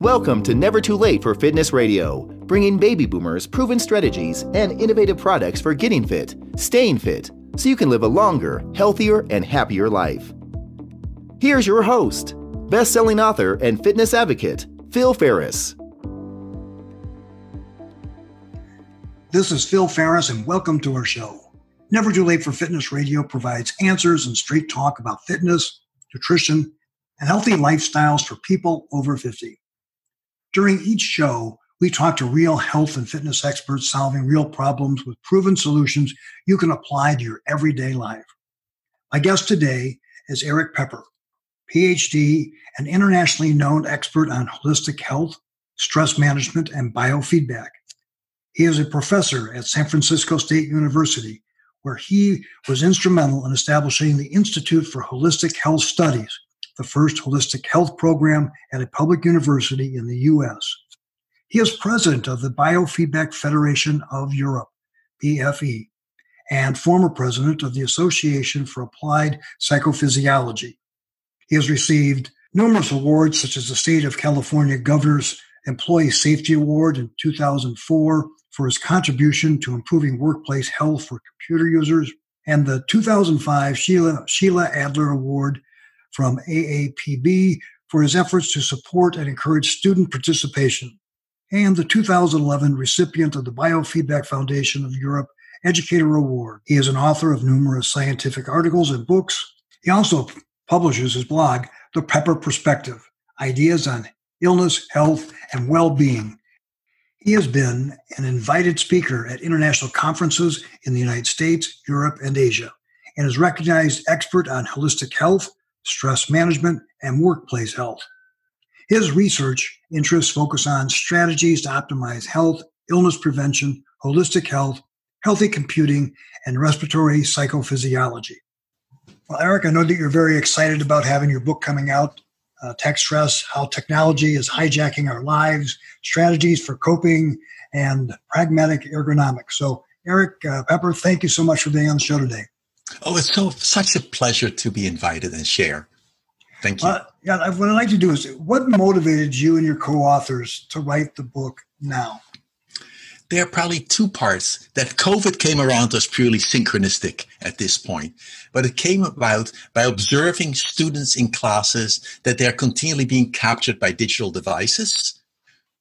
Welcome to Never Too Late for Fitness Radio, bringing baby boomers proven strategies and innovative products for getting fit, staying fit, so you can live a longer, healthier, and happier life. Here's your host, best-selling author and fitness advocate, Phil Ferriss. This is Phil Ferriss, and welcome to our show. Never Too Late for Fitness Radio provides answers and straight talk about fitness, nutrition, and healthy lifestyles for people over 50. During each show, we talk to real health and fitness experts solving real problems with proven solutions you can apply to your everyday life. My guest today is Erik Peper, PhD and internationally known expert on holistic health, stress management, and biofeedback. He is a professor at San Francisco State University, where he was instrumental in establishing the Institute for Holistic Health Studies, the first holistic health program at a public university in the U.S. He is president of the Biofeedback Federation of Europe, BFE, and former president of the Association for Applied Psychophysiology. He has received numerous awards, such as the State of California Governor's Employee Safety Award in 2004 for his contribution to improving workplace health for computer users, and the 2005 Sheila Adler Award from AAPB for his efforts to support and encourage student participation, and the 2011 recipient of the Biofeedback Foundation of Europe Educator Award. He is an author of numerous scientific articles and books. He also publishes his blog, The Pepper Perspective, Ideas on Illness, Health, and Well-Being. He has been an invited speaker at international conferences in the United States, Europe, and Asia, and is recognized expert on holistic health, stress management, and workplace health. His research interests focus on strategies to optimize health, illness prevention, holistic health, healthy computing, and respiratory psychophysiology. Well, Erik, I know that you're very excited about having your book coming out, TechStress-How Technology is Hijacking Our Lives, Strategies for Coping and Pragmatic Ergonomics. So, Erik Peper, thank you so much for being on the show today. Oh, it's such a pleasure to be invited and share. Thank you. What I'd like to do is, what motivated you and your co-authors to write the book now? There are probably two parts. That COVID came around as purely synchronistic at this point, but it came about by observing students in classes that they're continually being captured by digital devices.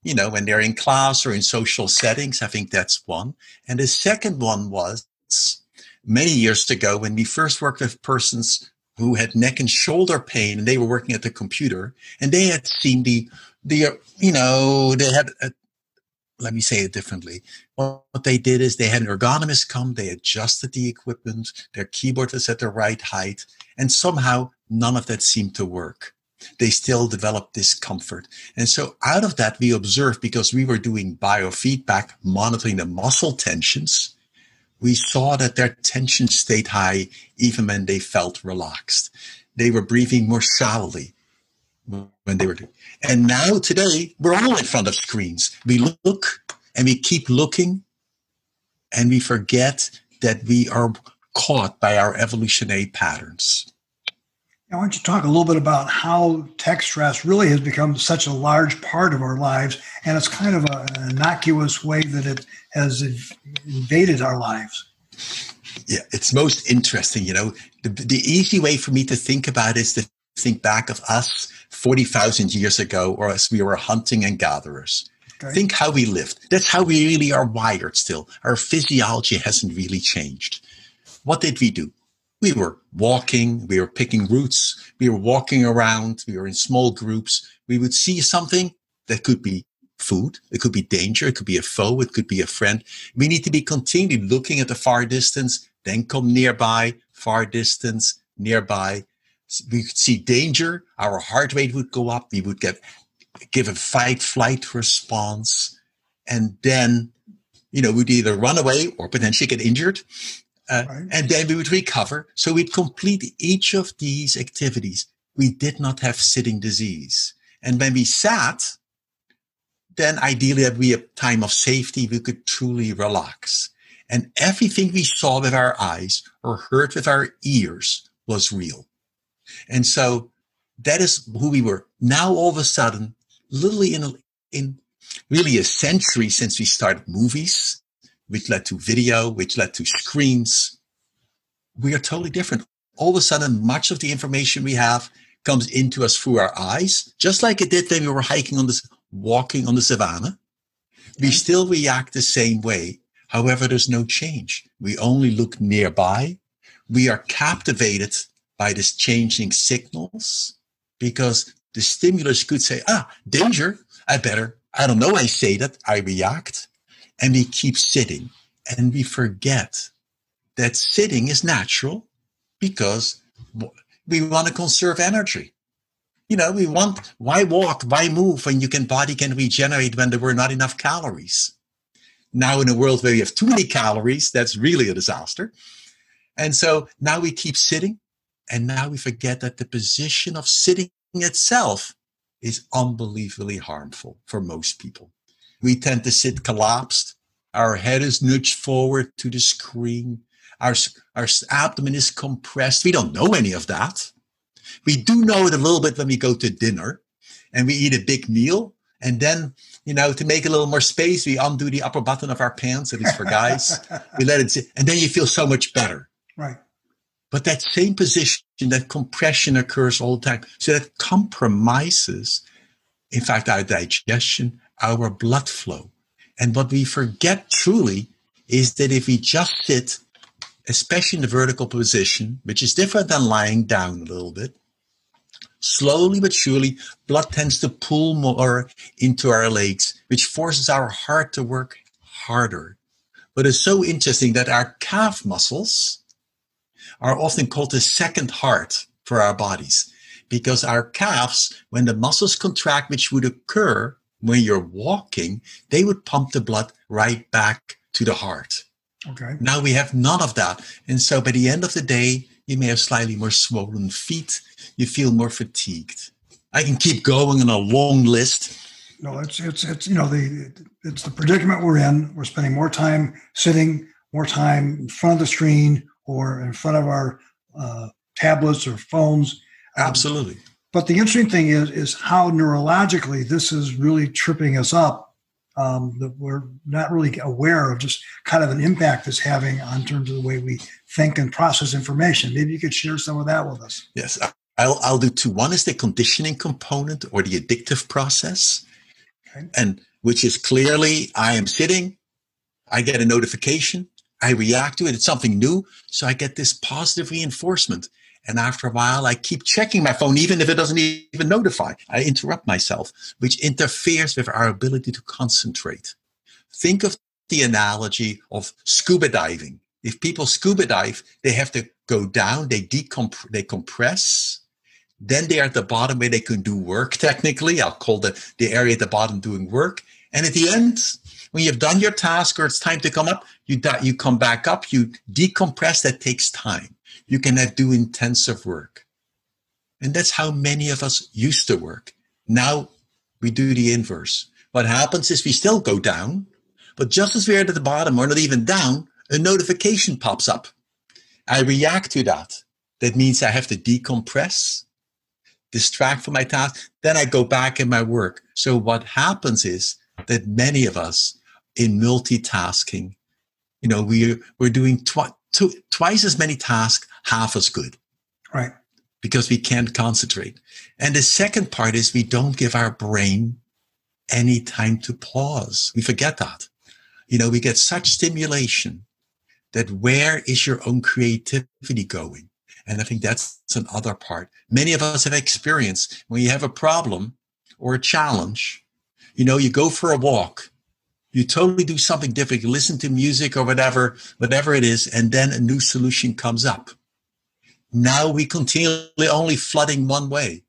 You know, when they're in class or in social settings, I think that's one. And the second one was many years ago when we first worked with persons who had neck and shoulder pain, and they were working at the computer, and they had seen let me say it differently. What they did is they had an ergonomist come, they adjusted the equipment, their keyboard was at the right height, and somehow none of that seemed to work. They still developed discomfort. And so out of that, we observed, because we were doing biofeedback, monitoring the muscle tensions, we saw that their tension stayed high even when they felt relaxed. They were breathing more shallowly when they were doing. And now today, we're all in front of screens. We look and we keep looking and we forget that we are caught by our evolutionary patterns. I want you to talk a little bit about how tech stress really has become such a large part of our lives, and it's kind of an innocuous way that it has invaded our lives. Yeah, it's most interesting. You know, the easy way for me to think about it is to think back of us 40,000 years ago, or as we were hunting and gatherers. Okay. Think how we lived. That's how we really are wired still. Our physiology hasn't really changed. What did we do? We were walking, we were picking roots, we were walking around, we were in small groups. We would see something that could be food, it could be danger, it could be a foe, it could be a friend. We need to be continually looking at the far distance, then come nearby, far distance, nearby. We could see danger, our heart rate would go up, we would give a fight-flight response, and then, we'd either run away or potentially get injured. Right. And then we would recover. So we'd complete each of these activities. We did not have sitting disease. And when we sat, then ideally at a time of safety, we could truly relax. And everything we saw with our eyes or heard with our ears was real. And so that is who we were. Now all of a sudden, literally in really a century since we started movies, which led to video, which led to screens, we are totally different. All of a sudden, much of the information we have comes into us through our eyes, just like it did when we were walking on the savannah. We still react the same way. However, there's no change. We only look nearby. We are captivated by this changing signals because the stimulus could say, danger. I don't know. I say that. I react. And we keep sitting and we forget that sitting is natural because we want to conserve energy. Why walk, why move when body can regenerate when there were not enough calories? Now in a world where we have too many calories, that's really a disaster. And so now we keep sitting, and now we forget that the position of sitting itself is unbelievably harmful for most people. We tend to sit collapsed. Our head is nudged forward to the screen. Our abdomen is compressed. We don't know any of that. We do know it a little bit when we go to dinner and we eat a big meal. And then, to make a little more space, we undo the upper button of our pants, at least for guys. We let it sit. And then you feel so much better. Right. But that same position, that compression occurs all the time. So that compromises, in fact, our digestion, our blood flow. And what we forget truly is that if we just sit, especially in the vertical position, which is different than lying down a little bit, slowly but surely, blood tends to pull more into our legs, which forces our heart to work harder. But it's so interesting that our calf muscles are often called the second heart for our bodies, because our calves, when the muscles contract, which would occur when you're walking, they would pump the blood right back to the heart. Okay. Now we have none of that. And so by the end of the day, you may have slightly more swollen feet. You feel more fatigued. I can keep going on a long list. No, it's the predicament we're in. We're spending more time sitting, more time in front of the screen or in front of our tablets or phones. Absolutely. But the interesting thing is how neurologically this is really tripping us up. That we're not really aware of just kind of an impact it's having on terms of the way we think and process information. Maybe you could share some of that with us. Yes, I'll do two. One is the conditioning component or the addictive process, and which is clearly I am sitting, I get a notification, I react to it. It's something new, so I get this positive reinforcement. And after a while, I keep checking my phone, even if it doesn't even notify. I interrupt myself, which interferes with our ability to concentrate. Think of the analogy of scuba diving. If people scuba dive, they have to go down, they compress. Then they are at the bottom where they can do work, technically. I'll call the area at the bottom doing work. And at the end, when you've done your task or it's time to come up, you come back up, you decompress. That takes time. You cannot do intensive work. And that's how many of us used to work. Now we do the inverse. What happens is we still go down, but just as we're at the bottom or not even down, a notification pops up. I react to that. That means I have to decompress, distract from my task. Then I go back in my work. So what happens is that many of us in multitasking, we're doing twice as many tasks, half as good. Right. Because we can't concentrate. And the second part is we don't give our brain any time to pause. We forget that. We get such stimulation that where is your own creativity going? And I think that's another part. Many of us have experienced when you have a problem or a challenge, you go for a walk. You totally do something different. You listen to music or whatever it is, and then a new solution comes up. Now we continually only flooding one way.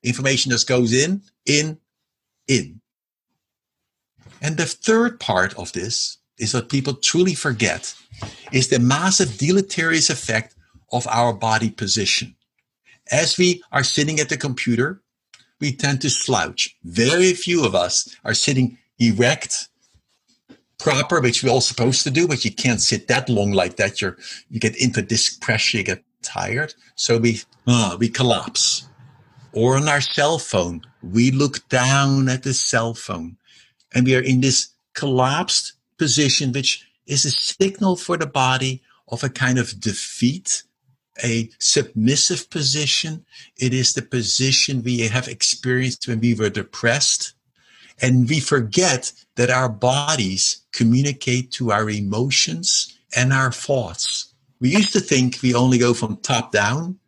Information just goes in. And the third part of this is what people truly forget is the massive deleterious effect of our body position. As we are sitting at the computer, we tend to slouch. Very few of us are sitting erect, proper, which we're all supposed to do, but you can't sit that long like that. You get into disc pressure, you get tired. So we collapse. Or on our cell phone, We look down at the cell phone and we are in this collapsed position, which is a signal for the body of a kind of defeat, a submissive position. It is the position we have experienced when we were depressed. And we forget that our bodies communicate to our emotions and our thoughts. We used to think we only go from top down.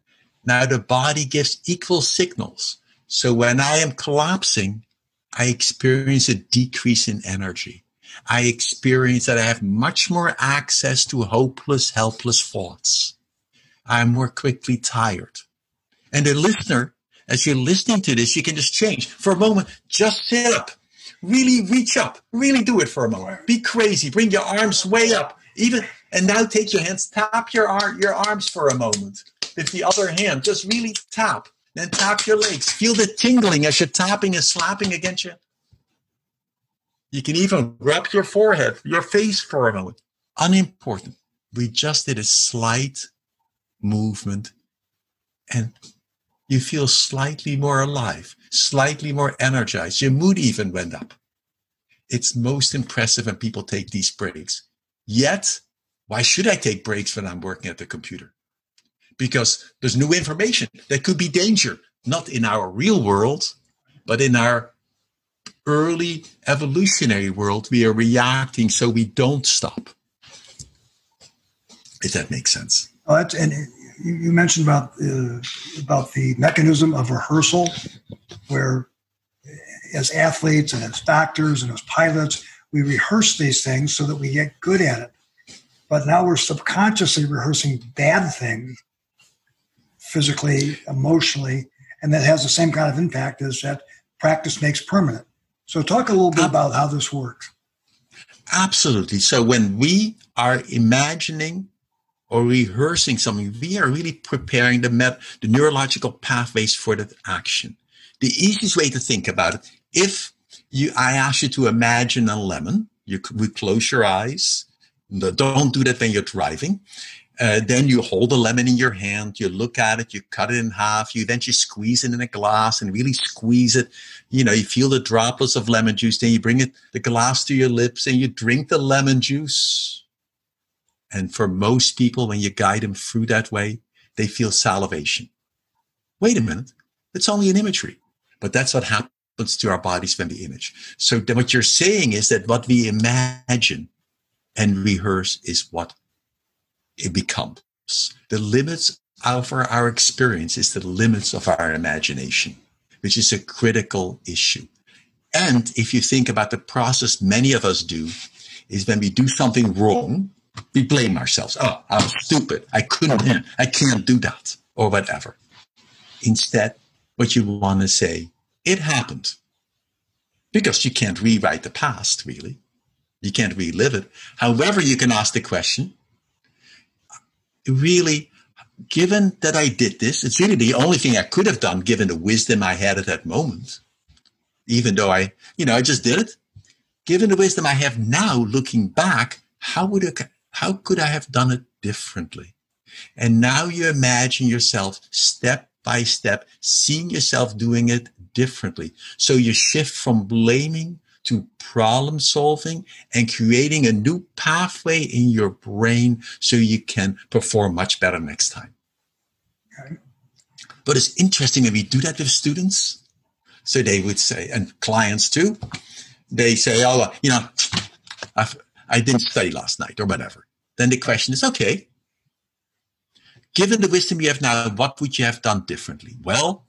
Now the body gives equal signals. So when I am collapsing, I experience a decrease in energy. I experience that I have much more access to hopeless, helpless thoughts. I'm more quickly tired. And the listener, as you're listening to this, you can just change. For a moment, just sit up. Really reach up. Really do it for a moment. Be crazy. Bring your arms way up. And now take your hands, tap your arms for a moment. With the other hand, just really tap. Then tap your legs. Feel the tingling as you're tapping and slapping against you. You can even rub your forehead, your face for a moment. Unimportant. We just did a slight movement and you feel slightly more alive, slightly more energized. Your mood even went up. It's most impressive when people take these breaks. Yet, why should I take breaks when I'm working at the computer? Because there's new information. There could be danger, not in our real world, but in our early evolutionary world. We are reacting so we don't stop. If that makes sense. And you mentioned about the mechanism of rehearsal, where as athletes and as doctors and as pilots, we rehearse these things so that we get good at it. But now we're subconsciously rehearsing bad things, physically, emotionally, and that has the same kind of impact as that practice makes permanent. So talk a little bit about how this works. Absolutely. So when we are imagining or rehearsing something, we are really preparing the neurological pathways for that action. The easiest way to think about it, if I ask you to imagine a lemon, you would close your eyes. Don't do that when you're driving. Then you hold the lemon in your hand, you look at it, you cut it in half, you squeeze it in a glass and really squeeze it. You feel the droplets of lemon juice, then you bring the glass to your lips and you drink the lemon juice. And for most people, when you guide them through that way, they feel salivation. Wait a minute, it's only an imagery. But that's what happens to our bodies when we image. So what you're saying is that what we imagine and rehearse is what it becomes. The limits of our experience is the limits of our imagination, which is a critical issue. And if you think about the process many of us do, is when we do something wrong, we blame ourselves. Oh, I was stupid. I can't do that, or whatever. Instead, what you want to say, it happened. Because you can't rewrite the past, really. You can't relive it. However, you can ask the question, really, given that I did this, it's really the only thing I could have done given the wisdom I had at that moment. Even though I just did it. Given the wisdom I have now, looking back, how could I have done it differently? And now you imagine yourself step by step, seeing yourself doing it differently. So you shift from blaming to problem solving and creating a new pathway in your brain so you can perform much better next time. Okay. But it's interesting when we do that with students. So they would say, and clients too, they say, oh, I didn't study last night or whatever. Then the question is, okay, given the wisdom you have now, what would you have done differently? Well,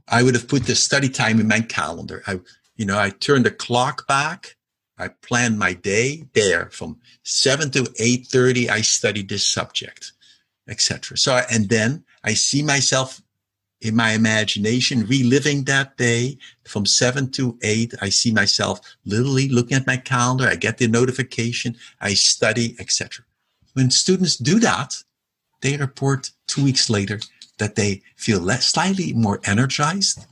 I would have put the study time in my calendar. I turned the clock back. I planned my day there from 7 to 8:30. I studied this subject, etc. So, and then I see myself in my imagination reliving that day from 7 to 8. I see myself literally looking at my calendar. I get the notification. I study, etc. When students do that, they report 2 weeks later that they feel slightly more energized.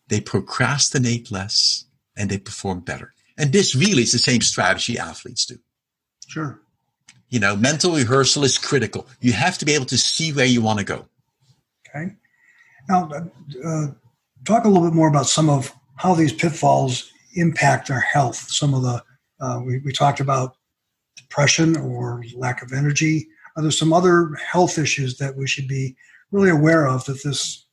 They procrastinate less and they perform better. And this really is the same strategy athletes do. Sure. Mental rehearsal is critical. You have to be able to see where you want to go. Okay. Now, talk a little bit more about some of how these pitfalls impact our health. Some of the, we talked about depression or lack of energy. Are there some other health issues that we should be really aware of that this?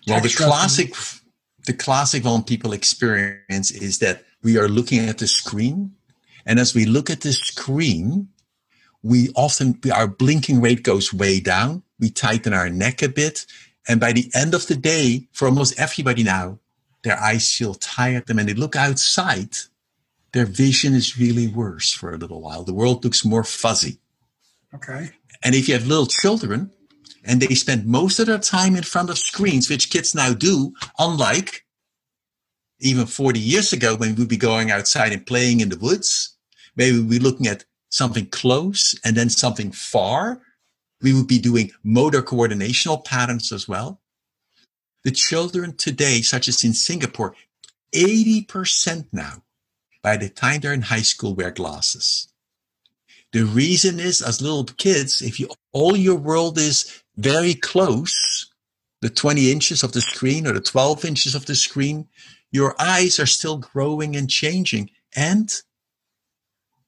Well, the classic one people experience is that we are looking at the screen. And as we look at the screen, our blinking rate goes way down. We tighten our neck a bit. And by the end of the day, for almost everybody now, their eyes feel tired. And when they look outside, their vision is really worse for a little while. The world looks more fuzzy. Okay. And if you have little children and they spend most of their time in front of screens, which kids now do, unlike even 40 years ago when we'd be going outside and playing in the woods, maybe we'd be looking at something close and then something far. We would be doing motor coordinational patterns as well. The children today, such as in Singapore, 80% now, by the time they're in high school, wear glasses. The reason is, as little kids, if all your world is very close, the 20 inches of the screen or the 12 inches of the screen, your eyes are still growing and changing, and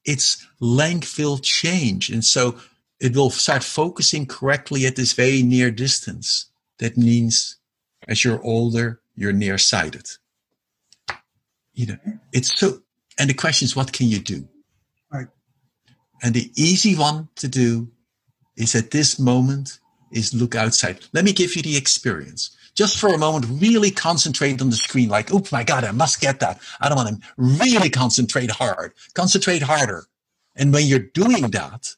its length will change. And so it will start focusing correctly at this very near distance. That means as you're older, you're nearsighted. It's so, and the question is, what can you do? Right. And the easy one to do is at this moment is look outside. Let me give you the experience. Just for a moment, really concentrate on the screen like, oh my God, I must get that. I don't want to really concentrate hard. Concentrate harder. And when you're doing that,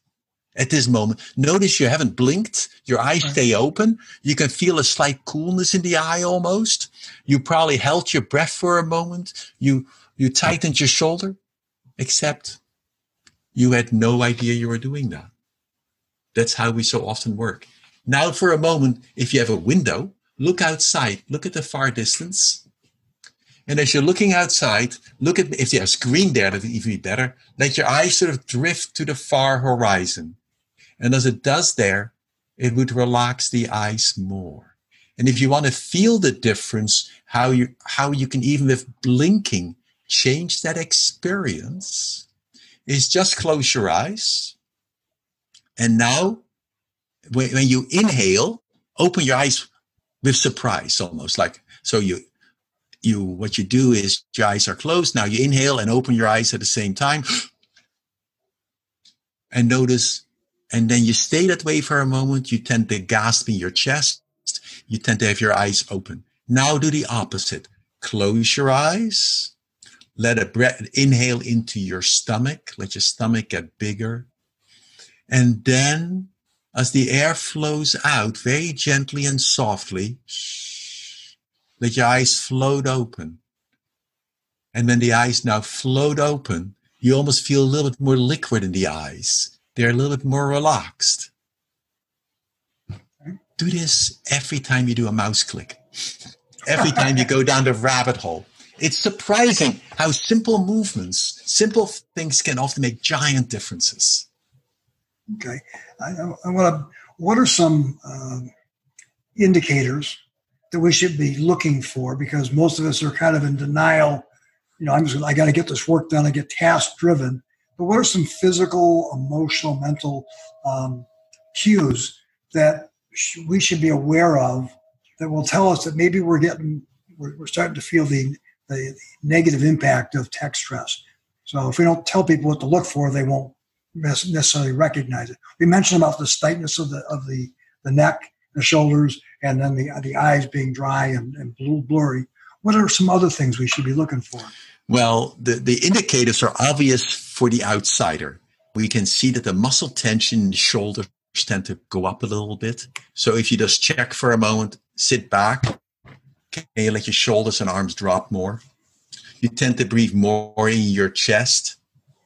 at this moment, notice you haven't blinked. Your eyes stay open. You can feel a slight coolness in the eye almost. You probably held your breath for a moment. You tightened your shoulder, except you had no idea you were doing that. That's how we so often work. Now for a moment, if you have a window, look outside, look at the far distance. And as you're looking outside, look at, if there's green there, that would even be better. Let your eyes sort of drift to the far horizon. And as it does there, it would relax the eyes more. And if you want to feel the difference, how you can even with blinking change that experience, is just close your eyes. And now, when you inhale, open your eyes with surprise, almost like, so what you do is your eyes are closed. Now you inhale and open your eyes at the same time and notice, and then you stay that way for a moment. You tend to gasp in your chest. You tend to have your eyes open. Now do the opposite. Close your eyes. Let a breath inhale into your stomach. Let your stomach get bigger. And then as the air flows out very gently and softly, let your eyes float open. And when the eyes now float open, you almost feel a little bit more liquid in the eyes. They're a little bit more relaxed. Do this every time you do a mouse click. Every time you go down the rabbit hole. It's surprising how simple movements, simple things can often make giant differences. Okay. What are some indicators that we should be looking for? Because most of us are kind of in denial. I got to get this work done. I get task driven. But what are some physical, emotional, mental cues that we should be aware of that will tell us that maybe we're starting to feel the negative impact of tech stress? So if we don't tell people what to look for, they won't necessarily recognize it. We mentioned about the tightness of the neck, the shoulders, and then the eyes being dry and blurry. What are some other things we should be looking for? Well, the indicators are obvious for the outsider. We can see that the muscle tension in the shoulders tend to go up a little bit. So if you just check for a moment, sit back, can you let your shoulders and arms drop more? You tend to breathe more in your chest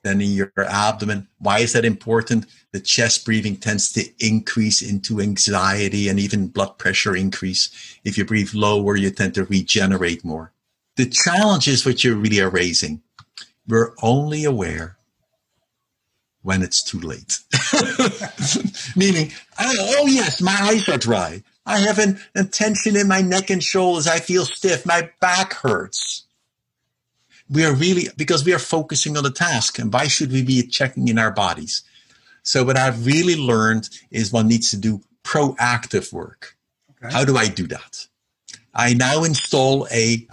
than in your abdomen. Why is that important? The chest breathing tends to increase into anxiety and even blood pressure increase. If you breathe lower, you tend to regenerate more. The challenge is what you really are raising. We're only aware when it's too late. Meaning, oh yes, my eyes are dry. I have a tension in my neck and shoulders. I feel stiff. My back hurts. Because we are focusing on the task. And why should we be checking in our bodies? So what I've really learned is one needs to do proactive work. Okay. How do I do that? I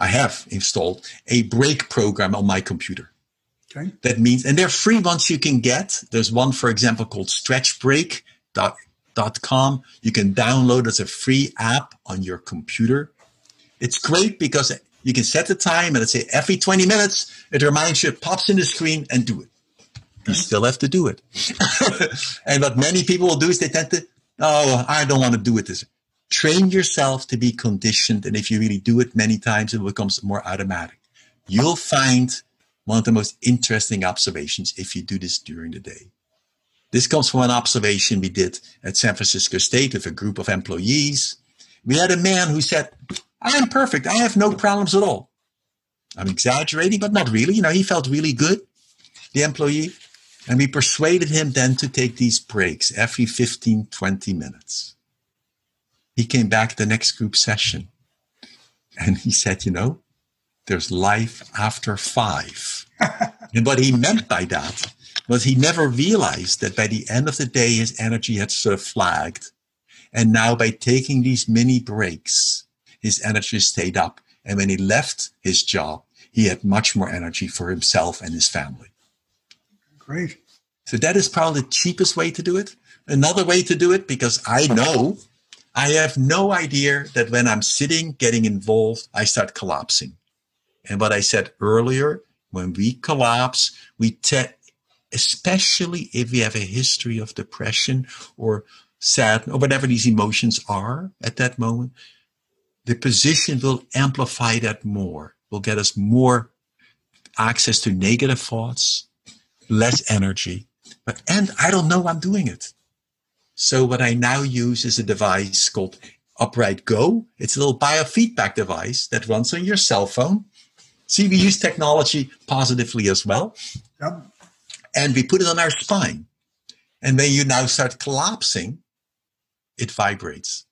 have installed a break program on my computer. Okay. That means, and there are free ones you can get. There's one, for example, called stretchbreak.com. You can download as a free app on your computer. It's great because you can set the time and let's say every 20 minutes, it reminds you, it pops in the screen and do it. You still have to do it. And what many people will do is they tend to, I don't want to do it this way. Train yourself to be conditioned. And if you really do it many times, it becomes more automatic. You'll find one of the most interesting observations if you do this during the day. This comes from an observation we did at San Francisco State with a group of employees. We had a man who said, I am perfect. I have no problems at all. I'm exaggerating, but not really. He felt really good, the employee. And we persuaded him then to take these breaks every 15, 20 minutes. He came back the next group session and he said, there's life after 5. And what he meant by that was he never realized that by the end of the day, his energy had sort of flagged. And now by taking these mini breaks, his energy stayed up. And when he left his job, he had much more energy for himself and his family. Great. So that is probably the cheapest way to do it. Another way to do it, because I have no idea that when I'm sitting, getting involved, I start collapsing. And what I said earlier, when we collapse, especially if we have a history of depression or sad or whatever these emotions are at that moment, the position will amplify that more, will get us more access to negative thoughts, less energy. And I don't know I'm doing it. So what I now use is a device called Upright Go. It's a little biofeedback device that runs on your cell phone. See, we use technology positively as well. Yep. And we put it on our spine. And when you now start collapsing, it vibrates.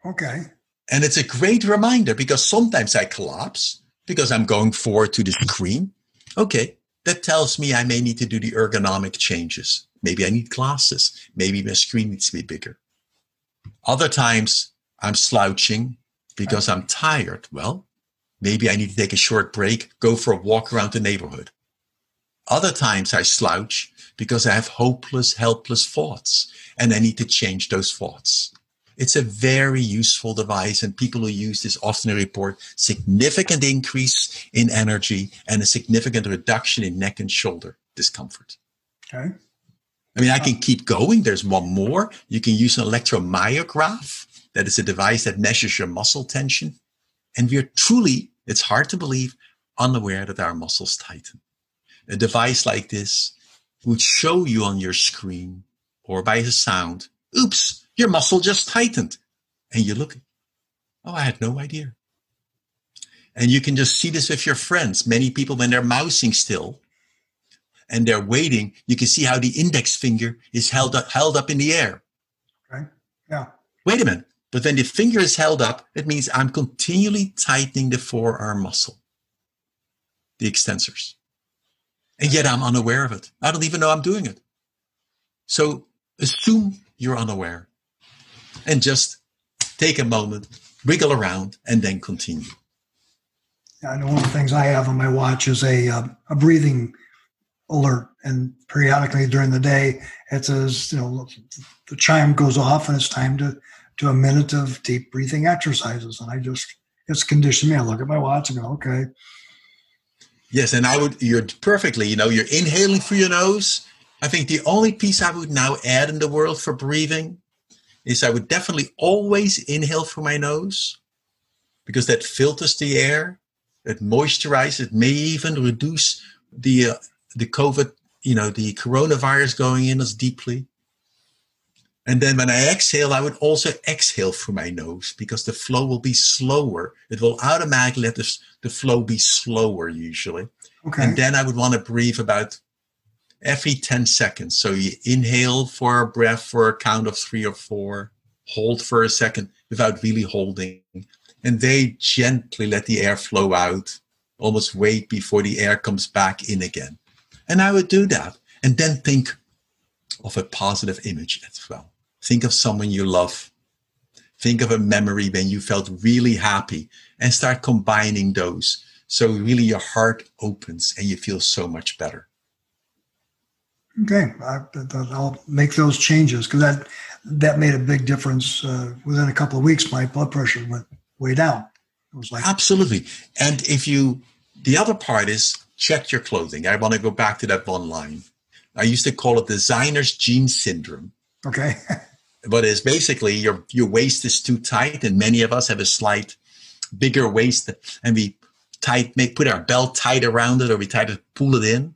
Okay. And it's a great reminder because sometimes I collapse because I'm going forward to the screen. Okay, that tells me I may need to do the ergonomic changes. Maybe I need glasses. Maybe my screen needs to be bigger. Other times I'm slouching because I'm tired. Well, maybe I need to take a short break, go for a walk around the neighborhood. Other times I slouch because I have hopeless, helpless thoughts and I need to change those thoughts. It's a very useful device and people who use this often report significant increase in energy and a significant reduction in neck and shoulder discomfort. Okay. I mean, I can keep going. There's one more. You can use an electromyograph. That is a device that measures your muscle tension. And we're truly, it's hard to believe, unaware that our muscles tighten. A device like this would show you on your screen or by the sound, oops, your muscle just tightened. And you look, I had no idea. And you can just see this with your friends. Many people, when they're mousing still and they're waiting, you can see how the index finger is held up in the air. Okay. Yeah. Wait a minute. But when the finger is held up, it means I'm continually tightening the forearm muscle, the extensors. And yet I'm unaware of it. I don't even know I'm doing it. So assume you're unaware and just take a moment, wiggle around, and then continue. Yeah, I know one of the things I have on my watch is a breathing alert. And periodically during the day, it says, the chime goes off and it's time to do a minute of deep breathing exercises. And it's conditioned me. I look at my watch and go, okay. Yes, and you're perfectly, you're inhaling through your nose. I think the only piece I would now add in the world for breathing is I would definitely always inhale through my nose because that filters the air, it moisturizes, it may even reduce the COVID, the coronavirus going in as deeply. And then when I exhale, I would also exhale through my nose because the flow will be slower. It will automatically let the flow be slower usually. Okay. And then I would want to breathe about every 10 seconds. So you inhale for a breath for a count of 3 or 4. hold for a second without really holding. And very gently let the air flow out, almost wait before the air comes back in again. And I would do that. And then think of a positive image as well. Think of someone you love. Think of a memory when you felt really happy and start combining those. So really your heart opens and you feel so much better. Okay, I'll make those changes because that made a big difference. Within a couple of weeks, my blood pressure went way down. It was like absolutely. And the other part is check your clothing. I want to go back to that one line. I used to call it designer's jeans syndrome. Okay. But it's basically your waist is too tight, and many of us have a slight bigger waist, and we put our belt tight around it, or we try to pull it in.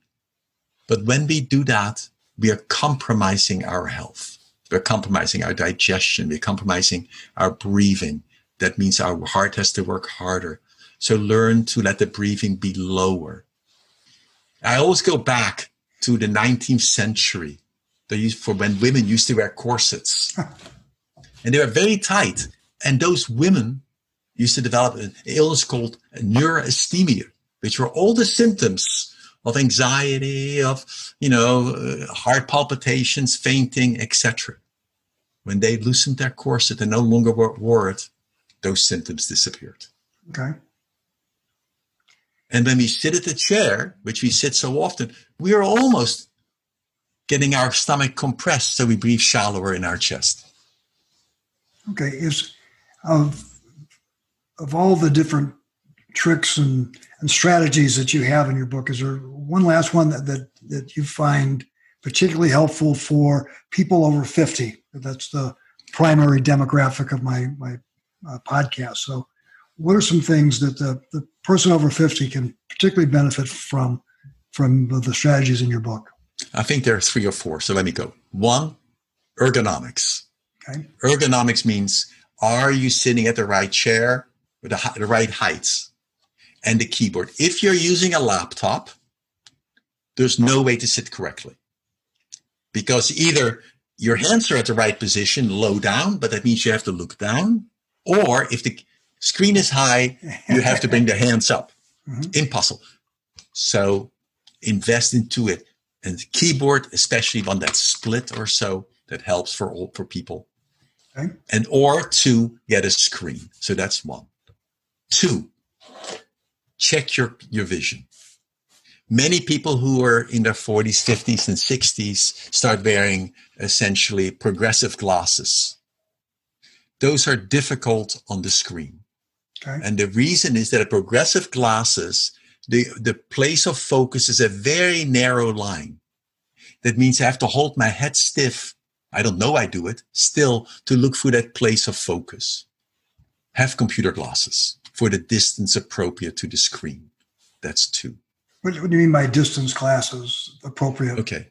But when we do that, we are compromising our health. We're compromising our digestion. We're compromising our breathing. That means our heart has to work harder. So learn to let the breathing be lower. I always go back to the 19th century. For when women used to wear corsets. And they were very tight. And those women used to develop an illness called neurasthenia, which were all the symptoms of anxiety, of, heart palpitations, fainting, etc. When they loosened their corset and no longer wore it, those symptoms disappeared. Okay. And when we sit at the chair, which we sit so often, we are almost getting our stomach compressed so we breathe shallower in our chest. Okay. Is of all the different tricks and strategies that you have in your book, is there one last one that you find particularly helpful for people over 50? That's the primary demographic of my podcast. So what are some things that the person over 50 can particularly benefit from the strategies in your book? I think there are 3 or 4. So let me go. 1, ergonomics. Okay. Ergonomics means, are you sitting at the right chair with the right heights and the keyboard? If you're using a laptop, there's no way to sit correctly, because either your hands are at the right position, low down, but that means you have to look down, or if the screen is high, you have to bring the hands up. Mm-hmm. Impossible. So invest into it. And the keyboard, especially one that's split or so, that helps for people. Okay. And or 2, get a screen. So that's 1. 2, check your vision. Many people who are in their 40s, 50s, and 60s start wearing essentially progressive glasses. Those are difficult on the screen. Okay. And the reason is that progressive glasses, the place of focus is a very narrow line. That means I have to hold my head stiff. I don't know I do it still to look for that place of focus. Have computer glasses for the distance appropriate to the screen. That's 2. What do you mean by distance glasses appropriate? Okay.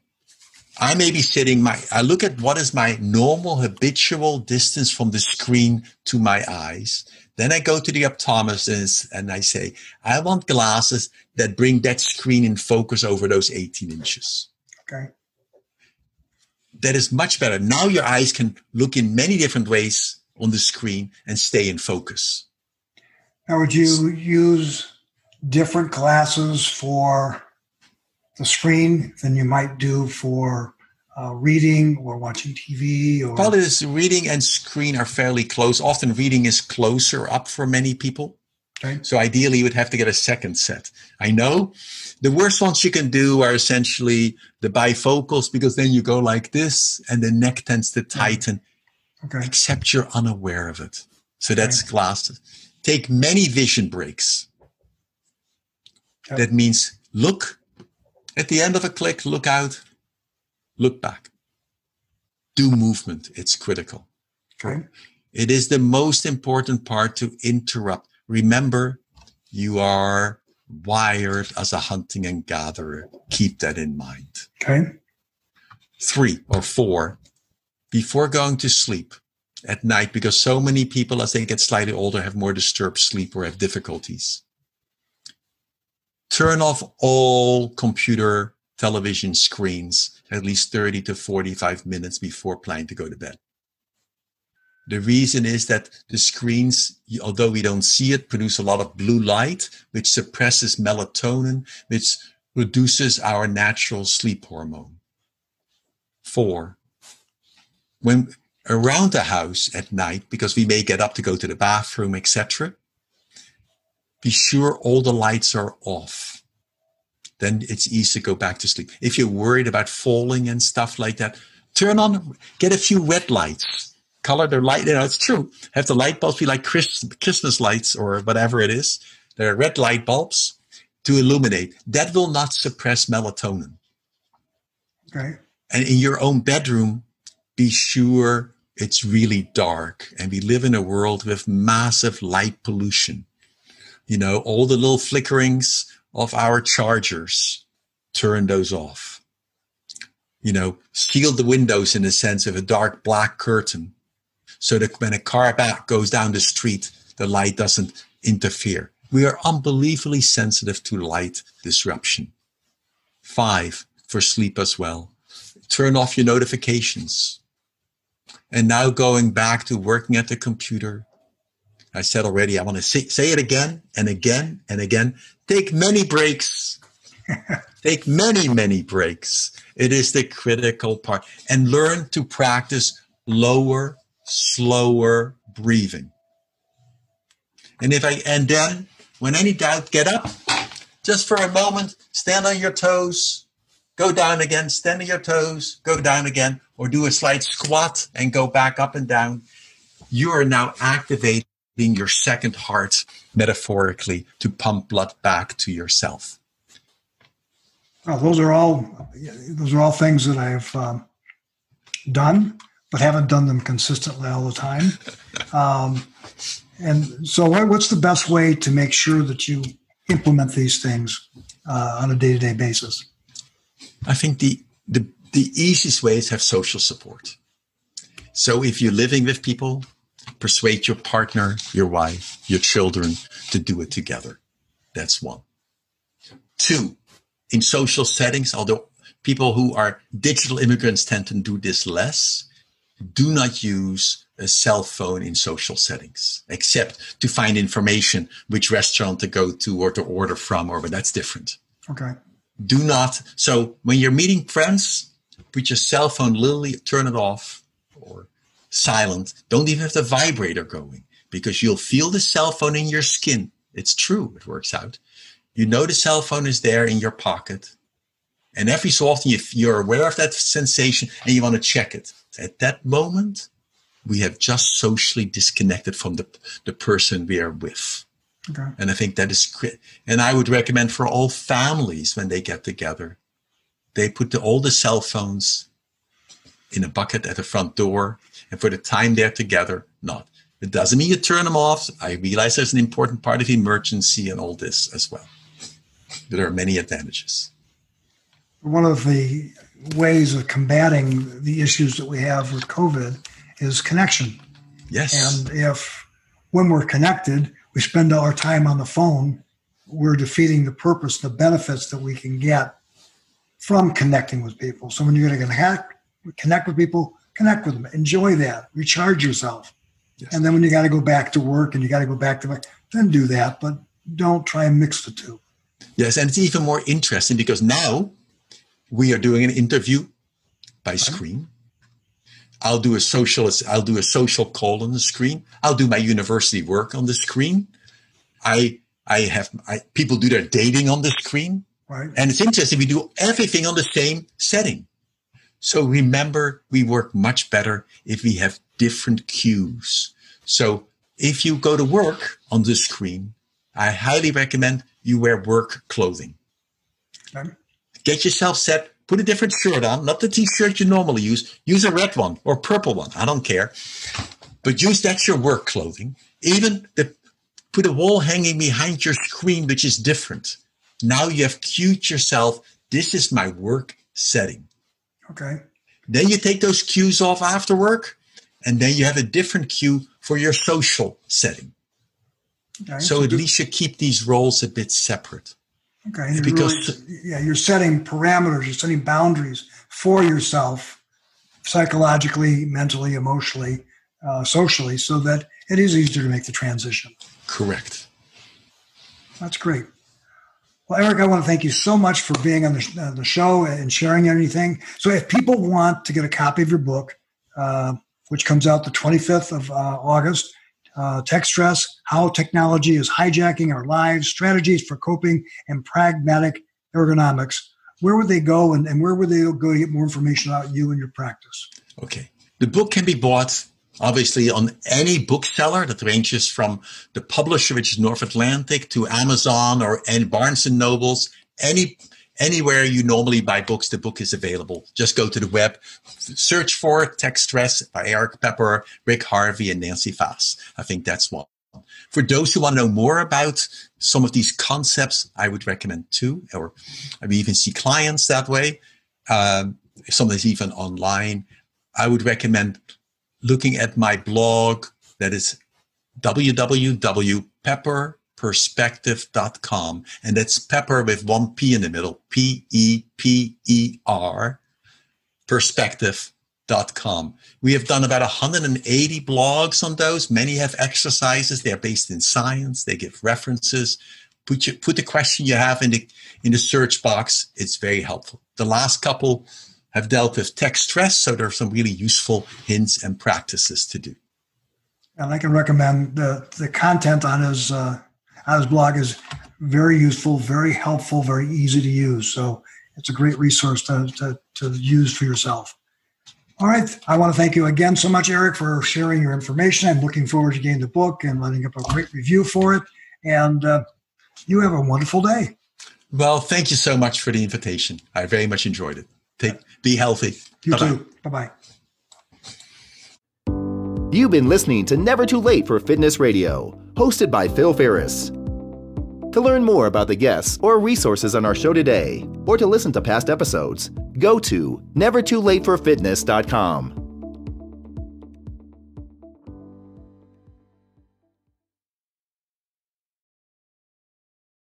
I may be I look at what is my normal habitual distance from the screen to my eyes. Then I go to the optometrist and I say, I want glasses that bring that screen in focus over those 18 inches. Okay. That is much better. Now your eyes can look in many different ways on the screen and stay in focus. Now, would you use different glasses for the screen than you might do for reading or watching TV? Or probably this reading and screen are fairly close. Often reading is closer up for many people. Okay. So ideally you would have to get a second set. I know the worst ones you can do are essentially the bifocals, because then you go like this and the neck tends to tighten, except you're unaware of it. So that's glasses. Take many vision breaks. Yep. That means look at the end of a click, look out, look back. Do movement. It's critical. Okay. It is the most important part to interrupt. Remember, you are wired as a hunting and gatherer. Keep that in mind. Okay. 3 or 4, before going to sleep at night, because so many people, as they get slightly older, have more disturbed sleep or have difficulties. Turn off all computer, television screens at least 30 to 45 minutes before planning to go to bed. The reason is that the screens, although we don't see it, produce a lot of blue light, which suppresses melatonin, which reduces our natural sleep hormone. 4, when around the house at night, because we may get up to go to the bathroom, etc., be sure all the lights are off. Then it's easy to go back to sleep. If you're worried about falling and stuff like that, get a few red lights. Color the light. It's true. Have the light bulbs be like Christmas lights or whatever it is. There are red light bulbs to illuminate. That will not suppress melatonin. Okay. And in your own bedroom, be sure it's really dark. And we live in a world with massive light pollution. All the little flickerings of our chargers, turn those off. Seal the windows in the sense of a dark black curtain so that when a car goes down the street, the light doesn't interfere. We are unbelievably sensitive to light disruption. 5, for sleep as well. Turn off your notifications. And now going back to working at the computer, I said already, I want to say it again and again and again. Take many breaks. Take many, many breaks. It is the critical part. And learn to practice lower, slower breathing. And then, when any doubt, get up. Just for a moment, stand on your toes, go down again, stand on your toes, go down again, or do a slight squat and go back up and down. You are now activating your second heart, metaphorically, to pump blood back to yourself. Well, those are all things that I've done, but haven't done them consistently all the time. And so what's the best way to make sure that you implement these things on a day-to-day basis? I think the easiest way is have social support. So if you're living with people, persuade your partner, your wife, your children to do it together. That's 1. 2, in social settings, although people who are digital immigrants tend to do this less, do not use a cell phone in social settings, except to find information which restaurant to go to or to order from, but that's different. Okay. Do not. So when you're meeting friends, put your cell phone, literally turn it off or silent. Don't even have the vibrator going because you'll feel the cell phone in your skin. It's true. It works out. The cell phone is there in your pocket. And every so often you're aware of that sensation and you want to check it. At that moment, we have just socially disconnected from the person we are with. Okay. And I think that is great. And I would recommend for all families when they get together, they put all the cell phones in a bucket at the front door. And for the time they're together, not. It doesn't mean you turn them off. I realize there's an important part of emergency and all this as well. But there are many advantages. One of the ways of combating the issues that we have with COVID is connection. Yes. And when we're connected, we spend all our time on the phone, we're defeating the purpose, the benefits that we can get from connecting with people. So when you're going to connect with people, connect with them, enjoy that, recharge yourself. Yes. And then when you got to go back to work and you got to go back to work, then do that, but don't try and mix the two. Yes, and it's even more interesting because now we are doing an interview by screen. I'll do a social call on the screen. I'll do my university work on the screen. People do their dating on the screen. Right. And it's interesting. We do everything on the same setting. So remember, we work much better if we have different cues. So if you go to work on the screen, I highly recommend you wear work clothing. Okay. Get yourself set. Put a different shirt on, not the T-shirt you normally use. Use a red one or purple one. I don't care. But that's your work clothing. Even put a wall hanging behind your screen, which is different. Now you have cued yourself. This is my work setting. Okay. Then you take those cues off after work, and then you have a different cue for your social setting. Okay. So at least you keep these roles a bit separate. Okay. You're setting parameters, you're setting boundaries for yourself, psychologically, mentally, emotionally, socially so that it is easier to make the transition. Correct. That's great. Well, Erik, I want to thank you so much for being on the show and sharing everything. So if people want to get a copy of your book, which comes out the 25th of August, TechStress-How Technology is Hijacking Our Lives, Strategies for Coping and Pragmatic Ergonomics, where would they go and where would they go to get more information about you and your practice? Okay. The book can be bought, obviously, on any bookseller that ranges from the publisher, which is North Atlantic, to Amazon or any Barnes & Nobles. Anywhere you normally buy books, the book is available. Just go to the web, search for TechStress by Erik Peper, Richard Harvey, and Nancy Faass. I think that's one. For those who want to know more about some of these concepts, I would recommend two, or I would even see clients that way. Sometimes even online. I would recommend looking at my blog that is www.pepperperspective.com. And that's Pepper with one P in the middle, P-E-P-E-R, perspective.com. We have done about 180 blogs on those. Many have exercises. They're based in science. They give references. Put the question you have in the search box. It's very helpful. The last couple have dealt with tech stress, so there are some really useful hints and practices to do. And I can recommend the content on his blog is very useful, very helpful, very easy to use. So it's a great resource to use for yourself. All right. I want to thank you again so much, Erik, for sharing your information. I'm looking forward to getting the book and letting up a great review for it. And you have a wonderful day. Well, thank you so much for the invitation. I very much enjoyed it. Be healthy. You Bye-bye. too. Bye-bye. You've been listening to Never Too Late for Fitness Radio, hosted by Phil Ferriss. To learn more about the guests or resources on our show today, or to listen to past episodes, go to nevertoolateforfitness.com.